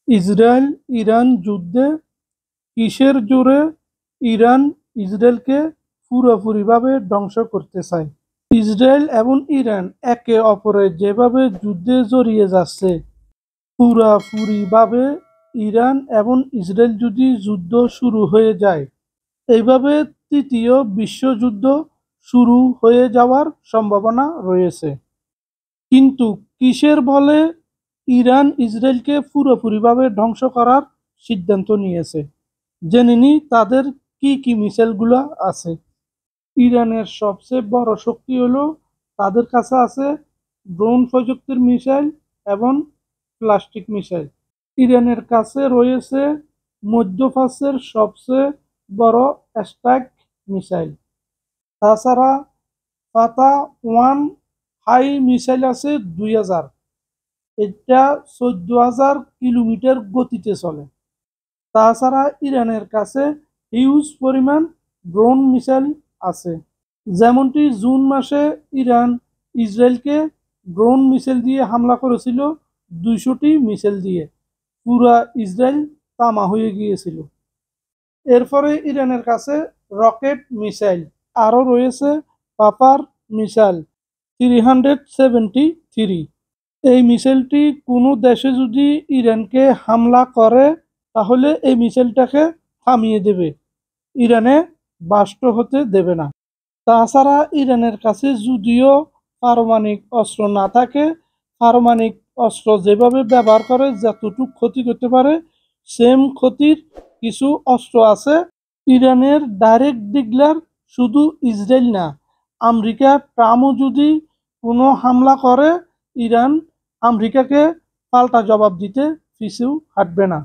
Israel Iran যুদ্ধে কিসের জোরে ইরান ইসরায়েলকে পুরোপুরিভাবে ধ্বংস করতে চায়? ইসরায়েল এবং ইরান একে অপরের যেভাবে যুদ্ধে জড়িয়ে যাচ্ছে, পুরোপুরিভাবে ইরান এবং ইসরায়েল যদি যুদ্ধ শুরু হয়ে যায়, এইভাবে তৃতীয় বিশ্বযুদ্ধ শুরু হয়ে যাওয়ার সম্ভাবনা রয়েছে। কিন্তু কিসের বলে ইরান ইসরায়েলকে পুরোপুরিভাবে ধ্বংস করার সিদ্ধান্ত নিয়েছে? জেনে নিই তাদের কি কি মিসাইলগুলো আছে। ইরানের সবচেয়ে বড় শক্তি হলো তাদের কাছে আছে ড্রোন প্রযুক্তির মিসাইল এবং প্লাস্টিক মিসাইল। ইরানের কাছে রয়েছে মধ্যপ্রাচ্যের সবচেয়ে বড় স্ট্রাইক মিসাইল। তাছাড়া ফাতা ওয়ান হাই মিসাইল আছে 2000, এটা 14,000 কিলোমিটার গতিতে চলে। তাছাড়া ইরানের কাছে হিউজ পরিমাণ ড্রোন মিসাইল আছে। যেমনটি জুন মাসে ইরান ইসরায়েলকে ড্রোন মিসাইল দিয়ে হামলা করেছিল 200টি মিসাইল দিয়ে, পুরা ইসরায়েল তামা হয়ে গিয়েছিল। এরপরে ইরানের কাছে রকেট মিসাইল আরও রয়েছে, পাপার মিসাইল 373। এই মিসাইলটি কোনো দেশে যদি ইরানকে হামলা করে তাহলে এই মিসাইলটাকে থামিয়ে দেবে, ইরানে বাস্ট হতে দেবে না। তাছাড়া ইরানের কাছে যদিও পারমাণবিক অস্ত্র না থাকে, পারমাণবিক অস্ত্র যেভাবে ব্যবহার করে যতটুকু ক্ষতি করতে পারে সেম ক্ষতির কিছু অস্ত্র আছে। ইরানের ডাইরেক্ট ডিক্লার শুধু ইসরায়েল না, আমেরিকা ট্রাম্পও যদি কোনো হামলা করে ইরান আমেরিকাকে পাল্টা জবাব দিতে পিছু হাঁটবে না।